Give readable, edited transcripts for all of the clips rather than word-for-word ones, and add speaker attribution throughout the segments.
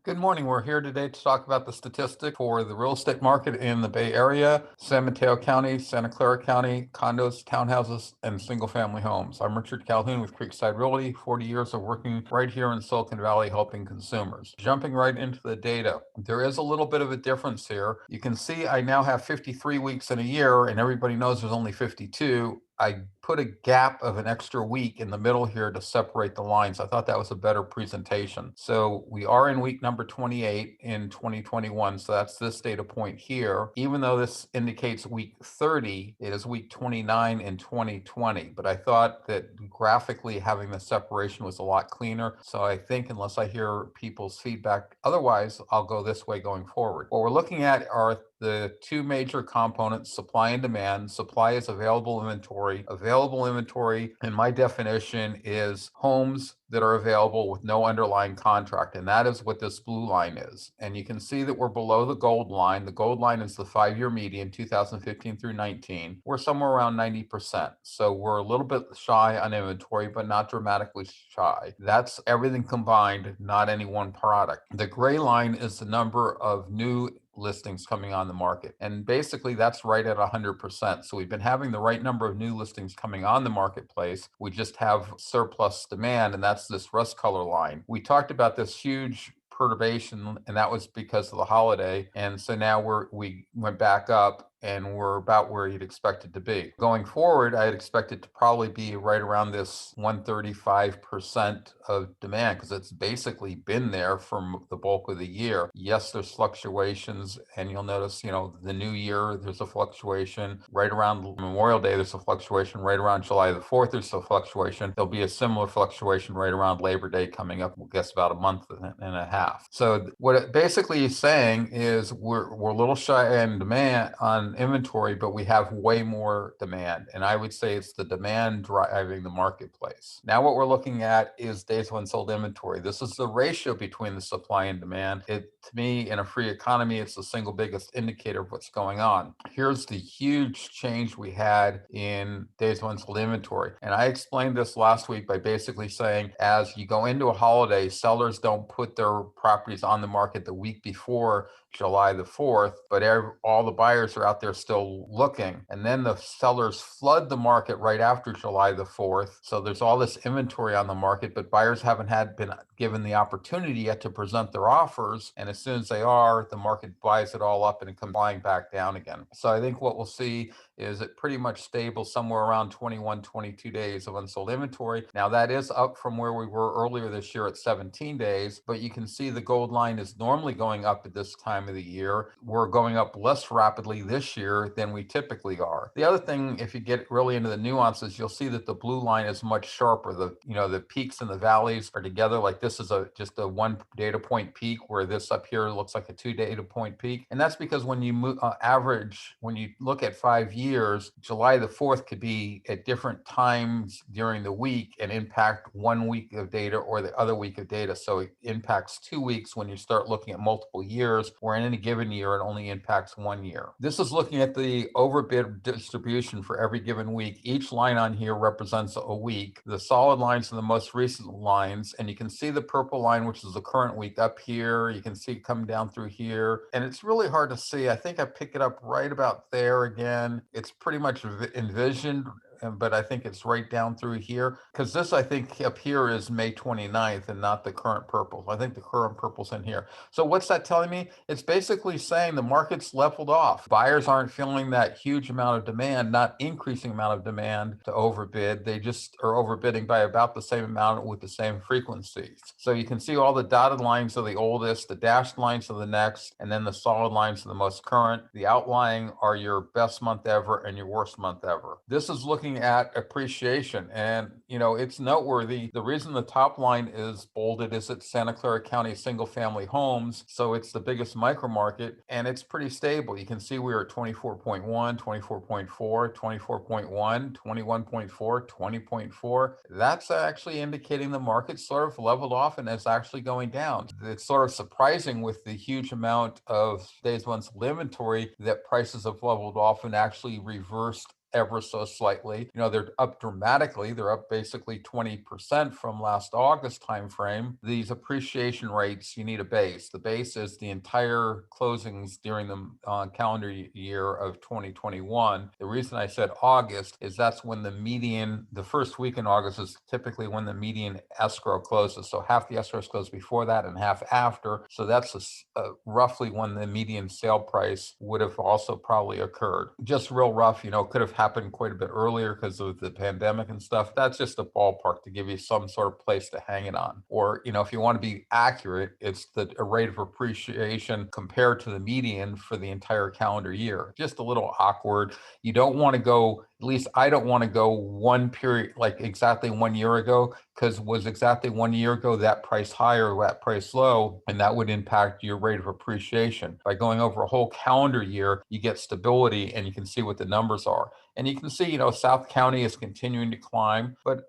Speaker 1: Good morning. We're here today to talk about the statistic for the real estate market in the Bay Area, San Mateo County, Santa Clara County, condos, townhouses, and single-family homes. I'm Richard Calhoun with Creekside Realty, 40 years of working right here in Silicon Valley helping consumers. Jumping right into the data, there is a little bit of a difference here. You can see I now have 53 weeks in a year, and everybody knows there's only 52. I put a gap of an extra week in the middle here to separate the lines. I thought that was a better presentation. So we are in week number 28 in 2021. So that's this data point here. Even though this indicates week 30, it is week 29 in 2020. But I thought that graphically having the separation was a lot cleaner. So I think unless I hear people's feedback, otherwise I'll go this way going forward. What we're looking at are the two major components, supply and demand. Supply is available inventory. Available inventory, in my definition, is homes that are available with no underlying contract. And that is what this blue line is. And you can see that we're below the gold line. The gold line is the 5-year median, 2015 through 19. We're somewhere around 90%. So we're a little bit shy on inventory, but not dramatically shy. That's everything combined, not any one product. The gray line is the number of new listings coming on the market. And basically that's right at 100%. So we've been having the right number of new listings coming on the marketplace. We just have surplus demand, and that's this rust color line. We talked about this huge perturbation, and that was because of the holiday. And so now we went back up and we're about where you'd expect it to be. Going forward, I'd expect it to probably be right around this 135% of demand because it's basically been there from the bulk of the year. Yes, there's fluctuations, and you'll notice, the new year, there's a fluctuation. Right around Memorial Day, there's a fluctuation. Right around July the 4th, there's a fluctuation. There'll be a similar fluctuation right around Labor Day coming up, I guess about a month and a half. So what it basically is saying is we're a little shy in demand on inventory, but we have way more demand. And I would say it's the demand driving the marketplace. Now what we're looking at is days of unsold inventory. This is the ratio between the supply and demand. To me, in a free economy, it's the single biggest indicator of what's going on. Here's the huge change we had in days of unsold inventory. And I explained this last week by basically saying, as you go into a holiday, sellers don't put their properties on the market the week before July the 4th, but all the buyers are out there still looking. And then the sellers flood the market right after July the 4th. So there's all this inventory on the market, but buyers haven't been given the opportunity yet to present their offers. And as soon as they are, the market buys it all up and it comes flying back down again. So I think what we'll see is it pretty much stable somewhere around 21, 22 days of unsold inventory. Now that is up from where we were earlier this year at 17 days, but you can see the gold line is normally going up at this time of the year. We're going up less rapidly this year than we typically are. The other thing, if you get really into the nuances, you'll see that the blue line is much sharper. The peaks and the valleys are together. Like this is just a one data point peak, where this up here looks like a 2 data point peak. And that's because when you average, when you look at 5 years, July the 4th could be at different times during the week and impact 1 week of data or the other week of data. So it impacts 2 weeks when you start looking at multiple years, where in any given year, it only impacts 1 year. This is looking at the overbid distribution for every given week. Each line on here represents a week. The solid lines are the most recent lines, and you can see the purple line, which is the current week up here. You can see it come down through here, and it's really hard to see. I think I pick it up right about there again. It's pretty much envisioned, but I think it's right down through here, because this, I think up here is May 29th and not the current purple. I think the current purple's in here. So what's that telling me? It's basically saying the market's leveled off. Buyers aren't feeling that huge amount of demand, not increasing amount of demand to overbid. They just are overbidding by about the same amount with the same frequencies. So you can see all the dotted lines are the oldest, the dashed lines are the next, and then the solid lines are the most current. The outlying are your best month ever and your worst month ever. This is looking at appreciation, and it's noteworthy. The reason the top line is bolded is it's Santa Clara County single family homes, so it's the biggest micro market, and it's pretty stable. You can see we are at 24.1, 24.4, 24.1, 21.4, 20.4. That's actually indicating the market sort of leveled off and is actually going down. It's sort of surprising with the huge amount of days of unsold inventory that prices have leveled off and actually reversed ever so slightly. They're up dramatically. They're up basically 20% from last August timeframe. These appreciation rates, you need a base. The base is the entire closings during the calendar year of 2021. The reason I said August is that's when the first week in August is typically when the median escrow closes. So half the escrows close before that and half after. So that's roughly when the median sale price would have also probably occurred. Just real rough, could have happened quite a bit earlier because of the pandemic and stuff. That's just a ballpark to give you some sort of place to hang it on. Or, if you want to be accurate, it's the rate of appreciation compared to the median for the entire calendar year. Just a little awkward. You don't want to go, at least I don't want to go one period, like exactly 1 year ago, because was exactly 1 year ago that price high or that price low, and that would impact your rate of appreciation. By going over a whole calendar year, you get stability and you can see what the numbers are. And you can see, South County is continuing to climb, but,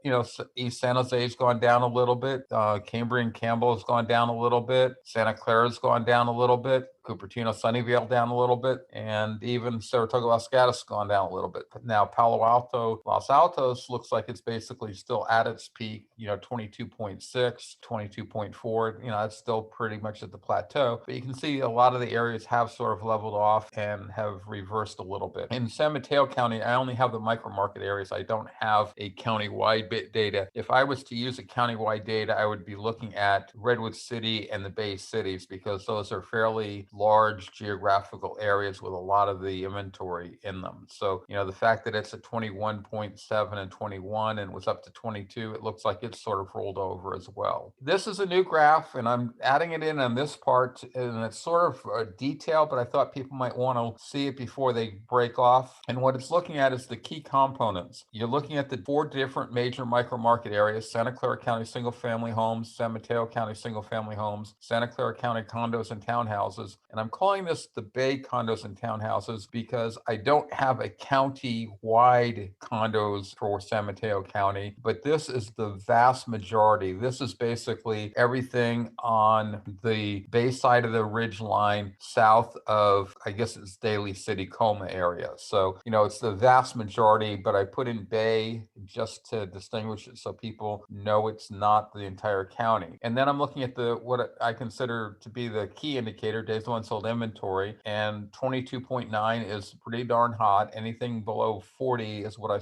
Speaker 1: East San Jose has gone down a little bit. Cambrian Campbell has gone down a little bit. Santa Clara has gone down a little bit. Cupertino, Sunnyvale down a little bit, and even Saratoga, Las Gatos gone down a little bit. But now Palo Alto, Los Altos looks like it's basically still at its peak, 22.6, 22.4, that's still pretty much at the plateau. But you can see a lot of the areas have sort of leveled off and have reversed a little bit. In San Mateo County, I only have the micro market areas. I don't have a county-wide data. If I was to use a county-wide data, I would be looking at Redwood City and the Bay Cities, because those are fairly large geographical areas with a lot of the inventory in them. So, the fact that it's at 21.7 and 21 and was up to 22, it looks like it's sort of rolled over as well. This is a new graph, and I'm adding it in on this part, and it's sort of a detail, but I thought people might want to see it before they break off. And what it's looking at is the key components. You're looking at the 4 different major micro market areas: Santa Clara County single family homes, San Mateo County single family homes, Santa Clara County condos and townhouses. And I'm calling this the Bay condos and townhouses because I don't have a county-wide condos for San Mateo County, but this is the vast majority. This is basically everything on the bay side of the ridge line south of, I guess it's Daly City, Coma area. So, it's the vast majority, but I put in Bay just to distinguish it so people know it's not the entire county. And then I'm looking at what I consider to be the key indicator, days of unsold inventory, and 22.9 is pretty darn hot. Anything below 40 is what I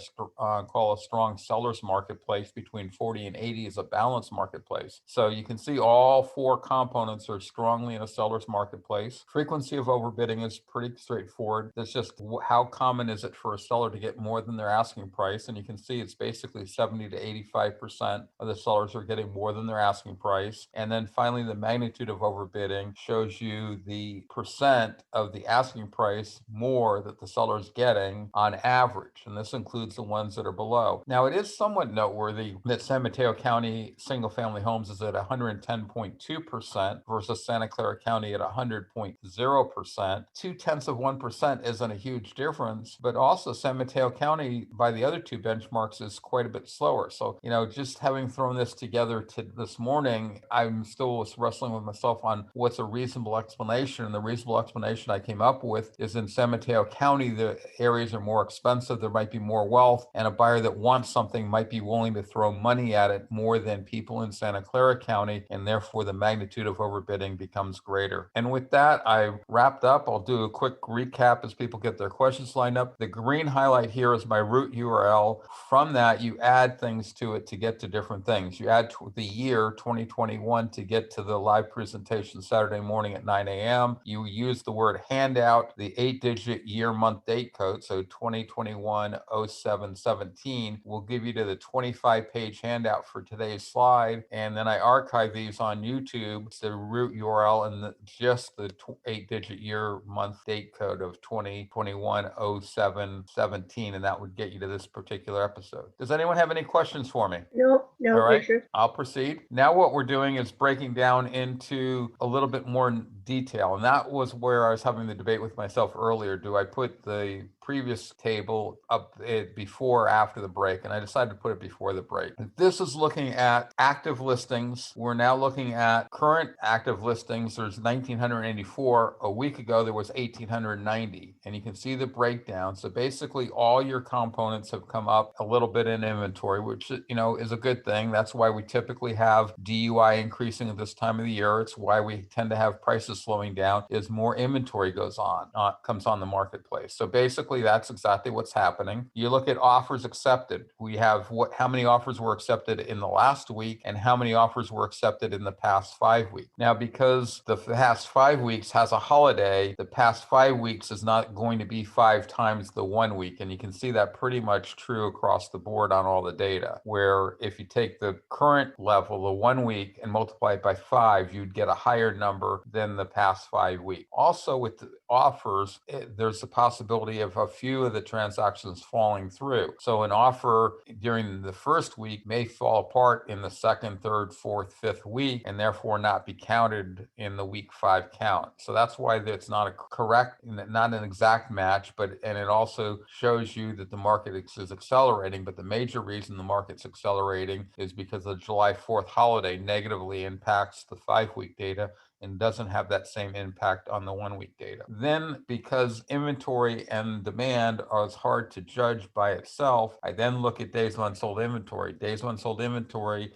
Speaker 1: call a strong seller's marketplace. Between 40 and 80 is a balanced marketplace. So you can see all 4 components are strongly in a seller's marketplace. Frequency of overbidding is pretty straightforward. That's just how common is it for a seller to get more than their asking price, and you can see it's basically 70 to 85% of the sellers are getting more than their asking price. And then finally, the magnitude of overbidding shows you the percent of the asking price more that the seller is getting on average, and this includes the ones that are below. Now, it is somewhat noteworthy that San Mateo County single family homes is at 110.2% versus Santa Clara County at 100.0%. 0.2% isn't a huge difference, but also San Mateo County by the other 2 benchmarks is quite a bit slower. So, just having thrown this together to this morning, I'm still wrestling with myself on what's a reasonable explanation. And the reasonable explanation I came up with is in San Mateo County, the areas are more expensive. There might be more wealth, and a buyer that wants something might be willing to throw money at it more than people in Santa Clara County, and therefore the magnitude of overbidding becomes greater. And with that, I wrapped up. I'll do a quick recap as people get their questions lined up. The green highlight here is my root URL. From that, you add things to it to get to different things. You add the year 2021 to get to the live presentation Saturday morning at 9 a.m. You use the word handout, the 8-digit year, month, date code. So 2021-07-17 will give you to the 25-page handout for today's slide. And then I archive these on YouTube. It's the root URL and just the 8-digit year, month, date code of 2021-07-17. And that would get you to this particular episode. Does anyone have any questions for me?
Speaker 2: No,
Speaker 1: All right,
Speaker 2: sure.
Speaker 1: I'll proceed. Now what we're doing is breaking down into a little bit more detail. And that was where I was having the debate with myself earlier. Do I put the previous table up before or after the break, and I decided to put it before the break. This is looking at active listings. We're now looking at current active listings. There's 1,984. A week ago, there was 1,890, and you can see the breakdown. So basically, all your components have come up a little bit in inventory, which is a good thing. That's why we typically have DUI increasing at this time of the year. It's why we tend to have prices slowing down, is more inventory comes on the marketplace. So basically, that's exactly what's happening. You look at offers accepted. We have how many offers were accepted in the last week and how many offers were accepted in the past 5 weeks. Now, because the past 5 weeks has a holiday, the past 5 weeks is not going to be 5 times the 1 week. And you can see that pretty much true across the board on all the data, where if you take the current level, the 1 week, and multiply it by 5, you'd get a higher number than the past 5 weeks. Also, with the offers, there's the possibility of a few of the transactions falling through. So an offer during the first week may fall apart in the second, third, fourth, fifth week, and therefore not be counted in the week 5 count. So that's why it's not a correct, not an exact match, and it also shows you that the market is accelerating. But the major reason the market's accelerating is because the July 4th holiday negatively impacts the 5-week data and doesn't have that same impact on the 1-week data. Then, because inventory and demand are hard to judge by itself, I then look at days of unsold inventory. Days of unsold inventory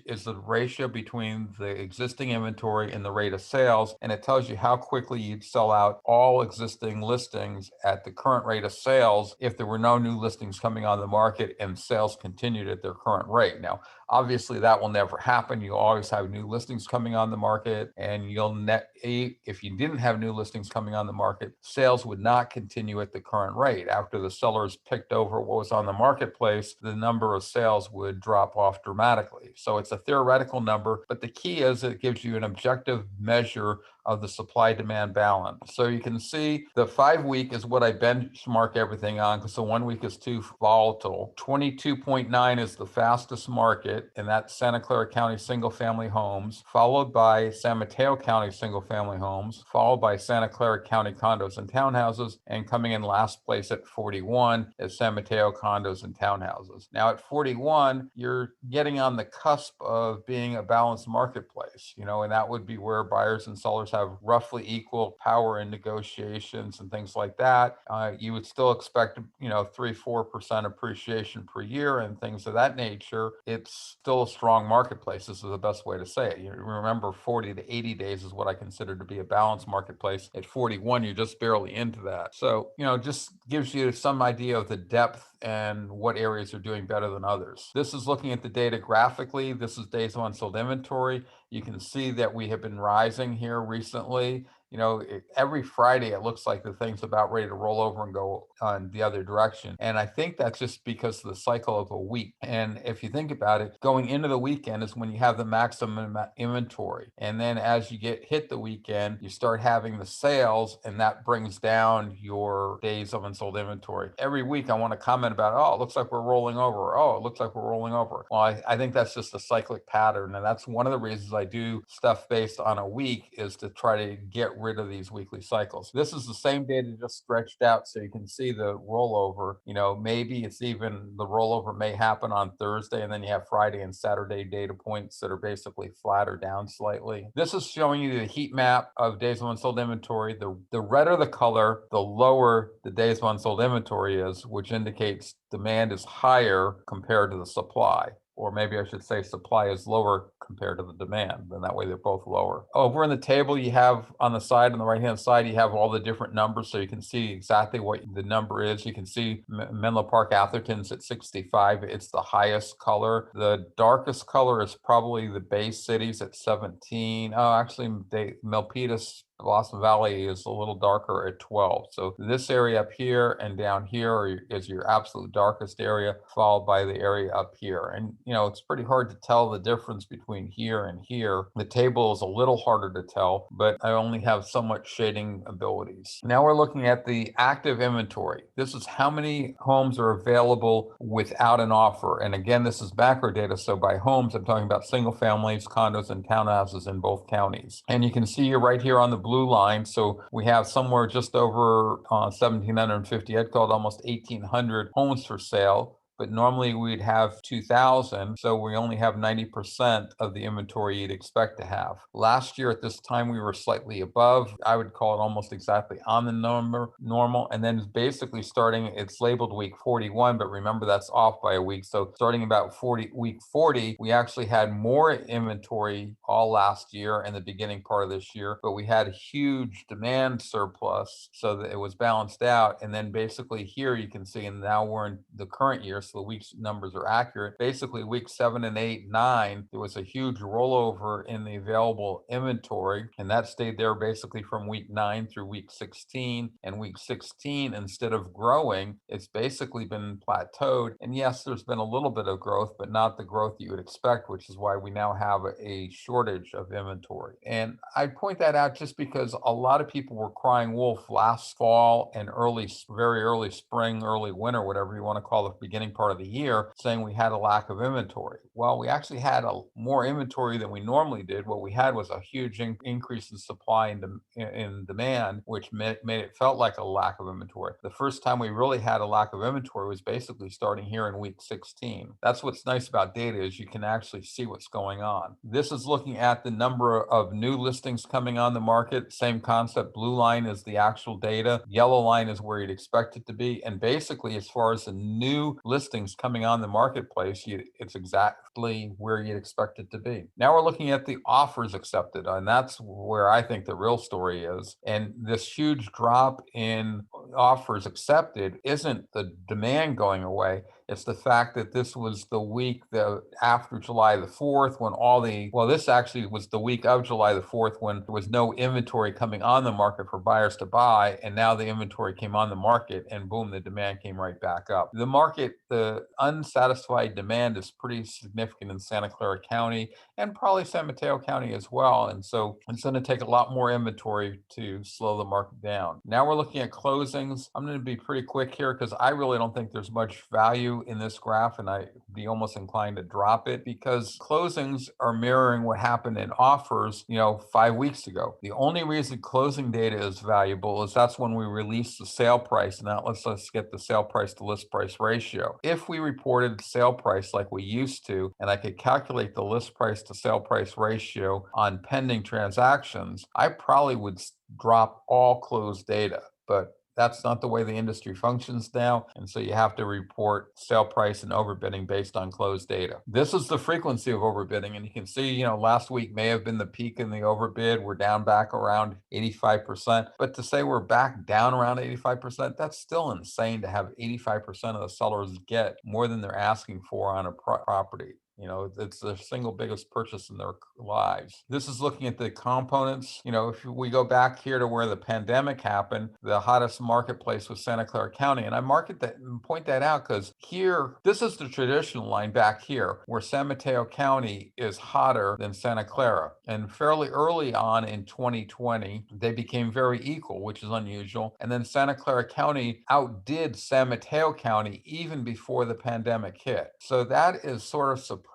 Speaker 1: is the ratio between the existing inventory and the rate of sales, and it tells you how quickly you'd sell out all existing listings at the current rate of sales if there were no new listings coming on the market and sales continued at their current rate. Now, obviously, that will never happen. You'll always have new listings coming on the market, and if you didn't have new listings coming on the market, sales would not continue at the current rate. After the sellers picked over what was on the marketplace, the number of sales would drop off dramatically. So it's a theoretical number, but the key is it gives you an objective measure of the supply-demand balance. So you can see the 5-week is what I benchmark everything on, because the 1 week is too volatile. 22.9 is the fastest market, and that's Santa Clara County single-family homes, followed by San Mateo County single-family homes, followed by Santa Clara County condos and townhouses, and coming in last place at 41 is San Mateo condos and townhouses. Now at 41, you're getting on the cusp of being a balanced marketplace, and that would be where buyers and sellers have roughly equal power in negotiations and things like that. You would still expect, 3-4% appreciation per year and things of that nature. It's still a strong marketplace. This is the best way to say it. You remember, 40 to 80 days is what I consider to be a balanced marketplace. At 41, you're just barely into that. So, just gives you some idea of the depth and what areas are doing better than others. This is looking at the data graphically. This is days of unsold inventory. You can see that we have been rising here recently. Every Friday, it looks like the thing's about ready to roll over and go on the other direction. And I think that's just because of the cycle of a week. And if you think about it, going into the weekend is when you have the maximum inventory. And then as you hit the weekend, you start having the sales, and that brings down your days of unsold inventory. Every week, I want to comment about, oh, it looks like we're rolling over. Oh, it looks like we're rolling over. Well, I think that's just a cyclic pattern. And that's one of the reasons I do stuff based on a week, is to try to get rid of these weekly cycles. This is the same data just stretched out, so you can see the rollover. Maybe it's even the rollover may happen on Thursday, and then you have Friday and Saturday data points that are basically flat or down slightly. This is showing you the heat map of days of unsold inventory. The redder the color, the lower the days of unsold inventory is, which indicates demand is higher compared to the supply. Or maybe I should say supply is lower compared to the demand, then that way they're both lower. Over in the table, you have on the side, on the right-hand side, you have all the different numbers, so you can see exactly what the number is. You can see Menlo Park Atherton's at 65. It's the highest color. The darkest color is probably the Bay Cities at 17. Oh, actually, Milpitas, Blossom Valley is a little darker at 12. So this area up here and down here is your absolute darkest area, followed by the area up here. And, it's pretty hard to tell the difference between here and here. The table is a little harder to tell, but I only have somewhat shading abilities. Now we're looking at the active inventory. This is how many homes are available without an offer. And again, this is macro data. So by homes, I'm talking about single families, condos, and townhouses in both counties. And you can see right here on the blue blue line. So we have somewhere just over 1,750, I'd call it almost 1,800 homes for sale. But normally we'd have 2,000, so we only have 90% of the inventory you'd expect to have. Last year at this time, we were slightly above. I would call it almost exactly on the normal. And then basically starting, it's labeled week 41, but remember that's off by a week. So starting about week 40, we actually had more inventory all last year and the beginning part of this year, but we had a huge demand surplus so that it was balanced out. And then basically here you can see, and now we're in the current year, so the week's numbers are accurate. Basically, weeks 7 and 8, 9, there was a huge rollover in the available inventory, and that stayed there basically from week 9 through week 16. And week 16, instead of growing, it's basically been plateaued. And yes, there's been a little bit of growth, but not the growth you would expect, which is why we now have a shortage of inventory. And I point that out just because a lot of people were crying wolf last fall and very early spring, early winter, whatever you want to call the beginning part of the year, saying we had a lack of inventory. Well, we actually had more inventory than we normally did. What we had was a huge increase in supply and in demand, which made it felt like a lack of inventory. The first time we really had a lack of inventory was basically starting here in week 16. That's what's nice about data, is you can actually see what's going on. This is looking at the number of new listings coming on the market. Same concept. Blue line is the actual data. Yellow line is where you'd expect it to be. And basically, as far as the new listings coming on the marketplace, it's exactly where you'd expect it to be. Now we're looking at the offers accepted, and that's where I think the real story is. And this huge drop in offers accepted isn't the demand going away. It's the fact that this was the week after July the 4th, when this actually was the week of July the 4th, when there was no inventory coming on the market for buyers to buy. And now the inventory came on the market, and boom, the demand came right back up. The unsatisfied demand is pretty significant in Santa Clara County and probably San Mateo County as well. And so it's going to take a lot more inventory to slow the market down. Now we're looking at closings. I'm going to be pretty quick here because I really don't think there's much value in this graph, and I'd be almost inclined to drop it because closings are mirroring what happened in offers, 5 weeks ago. The only reason closing data is valuable is that's when we release the sale price, and that lets us get the sale price to list price ratio. If we reported sale price like we used to, and I could calculate the list price to sale price ratio on pending transactions, I probably would drop all closed data. But that's not the way the industry functions now. And so you have to report sale price and overbidding based on closed data. This is the frequency of overbidding. And you can see, last week may have been the peak in the overbid. We're down back around 85%. But to say we're back down around 85%, that's still insane to have 85% of the sellers get more than they're asking for on a property. It's the single biggest purchase in their lives. This is looking at the components. If we go back here to where the pandemic happened, the hottest marketplace was Santa Clara County. And I point that out because here, this is the traditional line back here, where San Mateo County is hotter than Santa Clara. And fairly early on in 2020, they became very equal, which is unusual. And then Santa Clara County outdid San Mateo County even before the pandemic hit. So that is sort of surprising.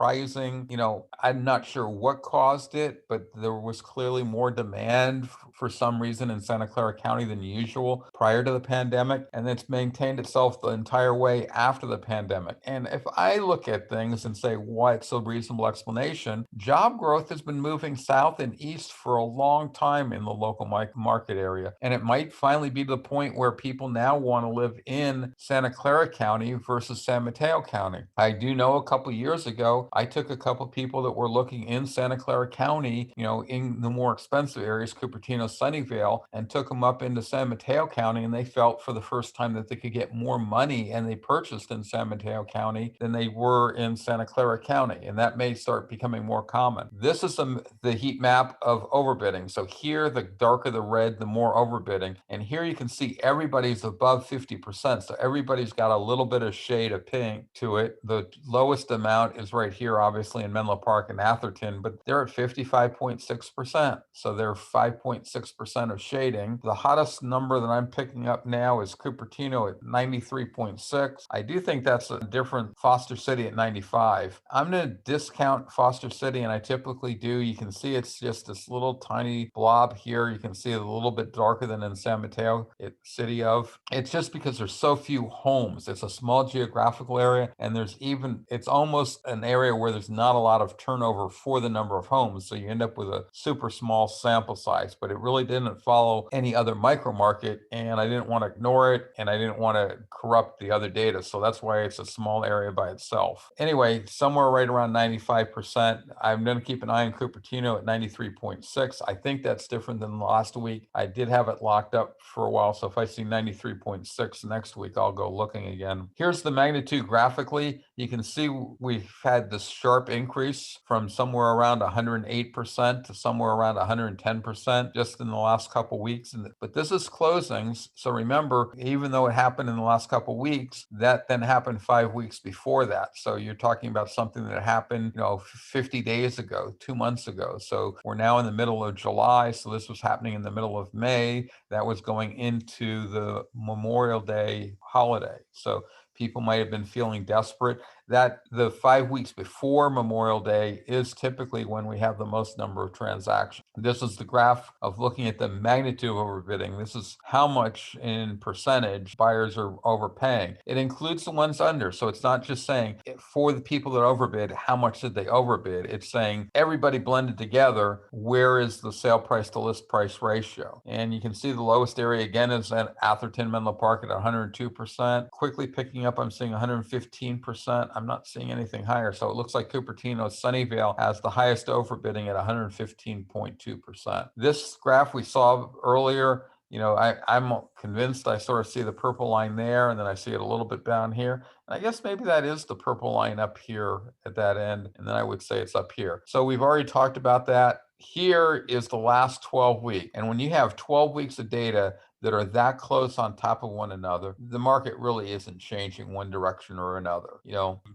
Speaker 1: I'm not sure what caused it, but there was clearly more demand for some reason in Santa Clara County than usual prior to the pandemic, and it's maintained itself the entire way after the pandemic. And if I look at things and say what's a reasonable explanation, job growth has been moving south and east for a long time in the local market area, and it might finally be to the point where people now want to live in Santa Clara County versus San Mateo County. I do know a couple years ago, I took a couple people that were looking in Santa Clara County, in the more expensive areas, Cupertino, Sunnyvale, and took them up into San Mateo County, and they felt for the first time that they could get more money, and they purchased in San Mateo County than they were in Santa Clara County, and that may start becoming more common. This is the heat map of overbidding. So here, the darker the red, the more overbidding, and here you can see everybody's above 50%, so everybody's got a little bit of shade of pink to it. The lowest amount is right here, obviously in Menlo Park and Atherton, but they're at 55.6%. So they're 5.6 6% of shading. The hottest number that I'm picking up now is Cupertino at 93.6. I do think that's a different Foster City at 95. I'm going to discount Foster City, and I typically do. You can see it's just this little tiny blob here. You can see it a little bit darker than in San Mateo, city of. It's just because there's so few homes. It's a small geographical area, and it's almost an area where there's not a lot of turnover for the number of homes. So you end up with a super small sample size, but it really didn't follow any other micro market, and I didn't want to ignore it, and I didn't want to corrupt the other data. So that's why it's a small area by itself. Anyway, somewhere right around 95%. I'm going to keep an eye on Cupertino at 93.6. I think that's different than last week. I did have it locked up for a while, so if I see 93.6 next week, I'll go looking again. Here's the magnitude graphically. You can see we've had this sharp increase from somewhere around 108% to somewhere around 110% just in the last couple weeks. But this is closings. So remember, even though it happened in the last couple weeks, that then happened 5 weeks before that. So you're talking about something that happened, 50 days ago, 2 months ago. So we're now in the middle of July. So this was happening in the middle of May. That was going into the Memorial Day holiday. So people might have been feeling desperate. That the 5 weeks before Memorial Day is typically when we have the most number of transactions. This is the graph of looking at the magnitude of overbidding. This is how much in percentage buyers are overpaying. It includes the ones under. So it's not just saying for the people that overbid, how much did they overbid? It's saying everybody blended together, where is the sale price to list price ratio? And you can see the lowest area again is at Atherton Menlo Park at 102%. Quickly picking up, I'm seeing 115%. I'm not seeing anything higher. So it looks like Cupertino Sunnyvale has the highest overbidding at 115.2%. This graph we saw earlier, I'm convinced I sort of see the purple line there, and then I see it a little bit down here. And I guess maybe that is the purple line up here at that end, and then I would say it's up here. So we've already talked about that. Here is the last 12 weeks. And when you have 12 weeks of data that are that close on top of one another, the market really isn't changing one direction or another.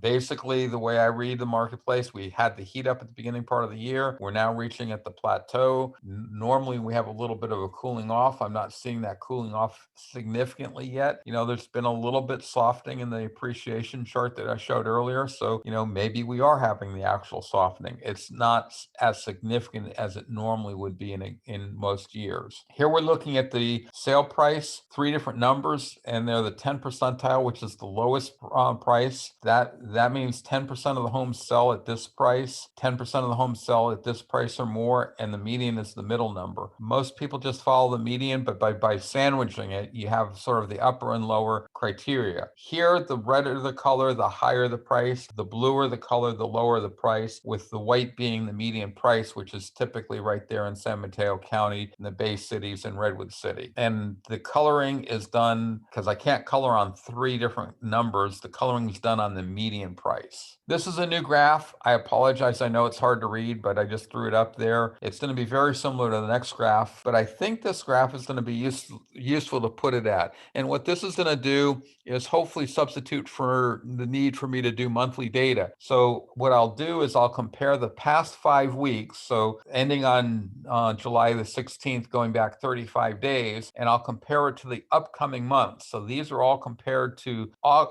Speaker 1: Basically the way I read the marketplace, we had the heat up at the beginning part of the year. We're now reaching at the plateau. Normally we have a little bit of a cooling off. I'm not seeing that cooling off significantly yet. There's been a little bit softening in the appreciation chart that I showed earlier. So, maybe we are having the actual softening. It's not as significant as it normally would be in most years. Here we're looking at the sale price, 3 different numbers, and they're the 10 percentile, which is the lowest price. That means 10% of the homes sell at this price, 10% of the homes sell at this price or more, and the median is the middle number. Most people just follow the median, but by sandwiching it, you have sort of the upper and lower criteria. Here, the redder the color, the higher the price, the bluer the color, the lower the price, with the white being the median price, which is typically right there in San Mateo County, in the Bay Cities and Redwood City. And the coloring is done, because I can't color on 3 different numbers, the coloring is done on the median price. This is a new graph. I apologize. I know it's hard to read, but I just threw it up there. It's going to be very similar to the next graph, but I think this graph is going to be useful to put it at. And what this is going to do is hopefully substitute for the need for me to do monthly data. So what I'll do is I'll compare the past 5 weeks, so ending on July the 16th, going back 35 days, and I'll compare it to the upcoming months. So these are all compared to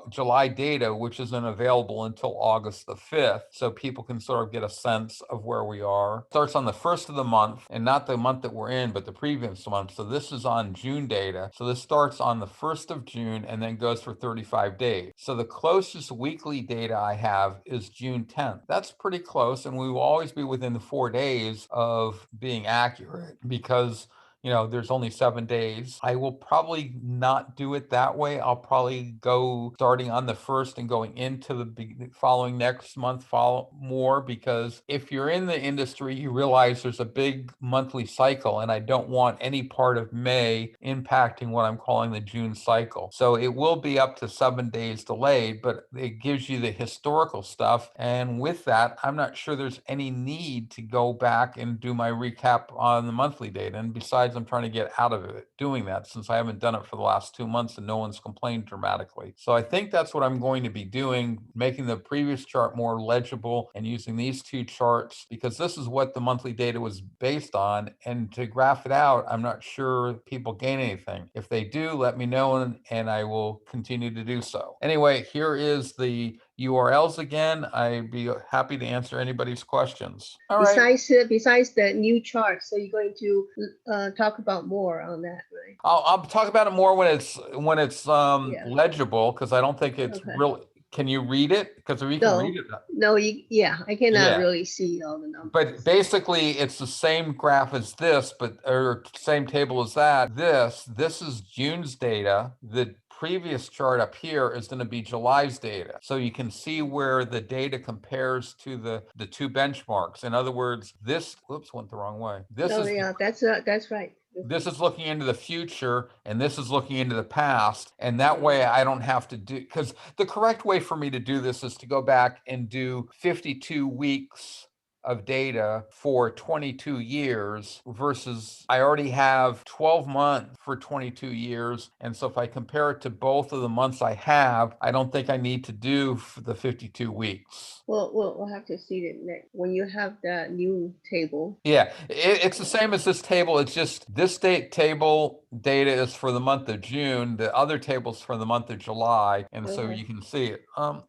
Speaker 1: July data, which isn't available until August the 5th. So people can sort of get a sense of where we are. It starts on the first of the month, and not the month that we're in, but the previous month. So this is on June data. So this starts on the 1st of June and then goes for 35 days. So the closest weekly data I have is June 10th. That's pretty close, and we will always be within the 4 days of being accurate because there's only 7 days. I will probably not do it that way. I'll probably go starting on the 1st and going into the following next month, follow more, because if you're in the industry, you realize there's a big monthly cycle, and I don't want any part of May impacting what I'm calling the June cycle. So it will be up to 7 days delayed, but it gives you the historical stuff. And with that, I'm not sure there's any need to go back and do my recap on the monthly data. And besides, Besides, I'm trying to get out of it doing that since I haven't done it for the last 2 months and no one's complained dramatically. So I think that's what I'm going to be doing, making the previous chart more legible and using these two charts because this is what the monthly data was based on. And to graph it out, I'm not sure people gain anything. If they do, let me know and I will continue to do so. Anyway, here is the URLs again. I'd be happy to answer anybody's questions. All right.
Speaker 2: Besides the new chart, so you're going to talk about more on that, right?
Speaker 1: I'll talk about it more when it's
Speaker 2: Yeah.
Speaker 1: legible because I don't think it's
Speaker 2: Okay.
Speaker 1: really. Can you read it? Because if you can read it,
Speaker 2: No, yeah, I cannot really see all the numbers.
Speaker 1: but basically it's the same graph as this, or same table as that. This is June's data. The previous chart up here is going to be July's data. So you can see where the data compares to the two benchmarks. In other words, whoops, went the wrong way.
Speaker 2: That's right.
Speaker 1: This is looking into the future and this is looking into the past. And that way I don't have to do, because the correct way for me to do this is to go back and do 52 weeks of data for 22 years versus I already have 12 months for 22 years. And so if I compare it to both of the months I have, I don't think I need to do the 52 weeks.
Speaker 2: Well, we'll have to see it next when you have that new table.
Speaker 1: Yeah, it's the same as this table. It's just this table data is for the month of June. The other table's for the month of July. And so you can see it.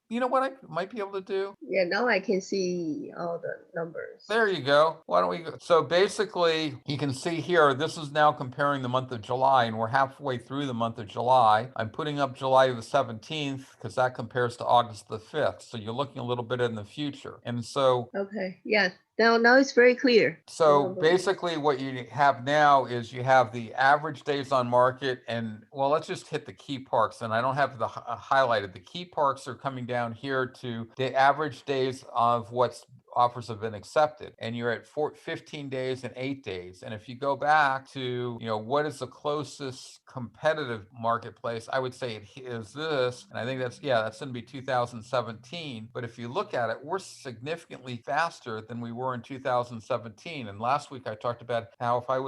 Speaker 1: You know what I might be able to do?
Speaker 2: Yeah, now I can see all the numbers.
Speaker 1: There you go. Why don't we go? So basically, you can see here, this is now comparing the month of July, and we're halfway through the month of July. I'm putting up July the 17th because that compares to August the 5th. So you're looking a little bit in the future. And so...
Speaker 2: Okay, yeah. Now it's very clear.
Speaker 1: So basically what you have now is you have the average days on market and, well, let's just hit the key parks. And I don't have the highlighted. The key parks are coming down here to the average days of what's offers have been accepted, and you're at 15 days and 8 days. And if you go back to, what is the closest competitive marketplace, I would say it is this, and I think that's going to be 2017. But if you look at it, we're significantly faster than we were in 2017. And last week I talked about how if I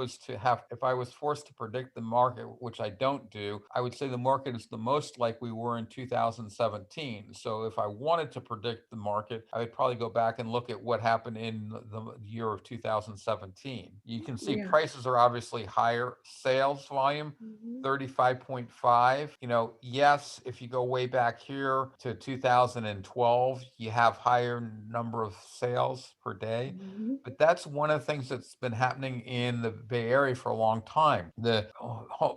Speaker 1: was forced to predict the market, which I don't do, I would say the market is the most like we were in 2017. So if I wanted to predict the market, I would probably go back and look at what happened in the year of 2017. You can see prices are obviously higher. Sales volume, 35.5. Yes, if you go way back here to 2012, you have higher number of sales per day. But that's one of the things that's been happening in the Bay Area for a long time. The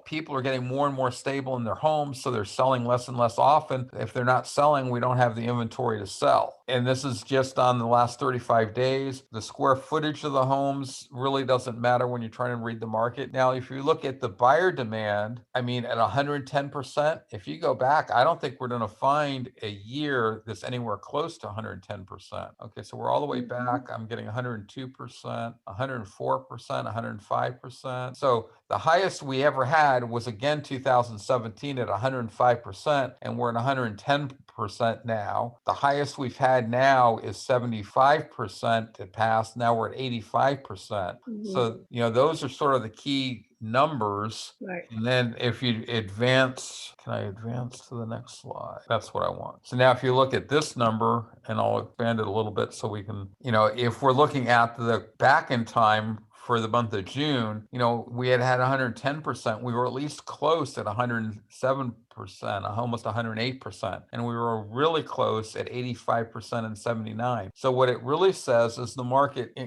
Speaker 1: people are getting more and more stable in their homes, so they're selling less and less often. If they're not selling, we don't have the inventory to sell. And this is just on the last 35 days. The square footage of the homes really doesn't matter when you're trying to read the market. Now, if you look at the buyer demand, at 110%, if you go back, I don't think we're going to find a year that's anywhere close to 110%. Okay, so we're all the way back. I'm getting 102%, 104%, 105%. So the highest we ever had was again 2017 at 105%, and we're at 110% now. The highest we've had now is 75% to pass. Now we're at 85%. So, those are sort of the key numbers. Right. And then if you advance, can I advance to the next slide? That's what I want. So now if you look at this number, and I'll expand it a little bit so we can, if we're looking at the back in time for the month of June, we had 110%. We were at least close at 107%, almost 108%. And we were really close at 85% and 79%. So what it really says is the market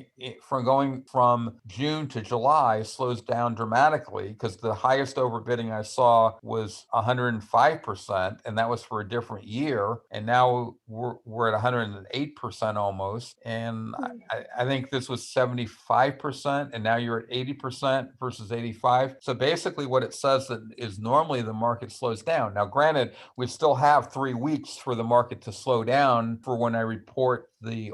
Speaker 1: from going from June to July slows down dramatically, because the highest overbidding I saw was 105%, and that was for a different year. And now we're at 108% almost. And I think this was 75%, and now you're at 80% versus 85%. So basically what it says is normally the market slows down. Now, granted, we still have 3 weeks for the market to slow down for when I report the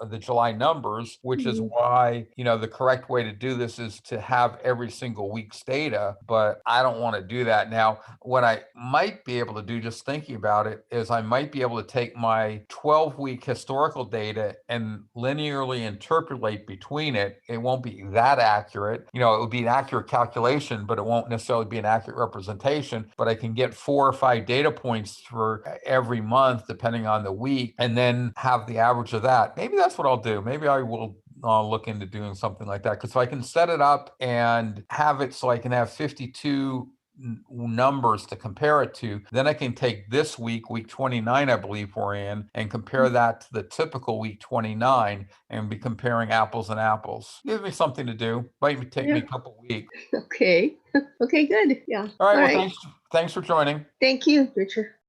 Speaker 1: the July numbers, which is
Speaker 2: Mhm.
Speaker 1: why, the correct way to do this is to have every single week's data, but I don't want to do that. Now, what I might be able to do, just thinking about it, is I might be able to take my 12-week historical data and linearly interpolate between it. It won't be that accurate. It would be an accurate calculation, but it won't necessarily be an accurate representation. But I can get 4 or 5 data points for every month, depending on the week, and then have the average of that. Maybe that's what I'll do. Maybe I will look into doing something like that, because if I can set it up and have it so I can have 52 numbers to compare it to, then I can take this week 29, I believe we're in, and compare that to the typical week 29 and be comparing apples and apples. Give me something to do. Might take me
Speaker 2: Yeah.
Speaker 1: a couple weeks.
Speaker 2: Okay. Okay, good. Yeah.
Speaker 1: All right.
Speaker 2: All
Speaker 1: Well,
Speaker 2: right.
Speaker 1: thanks for joining.
Speaker 2: Thank you, Richard.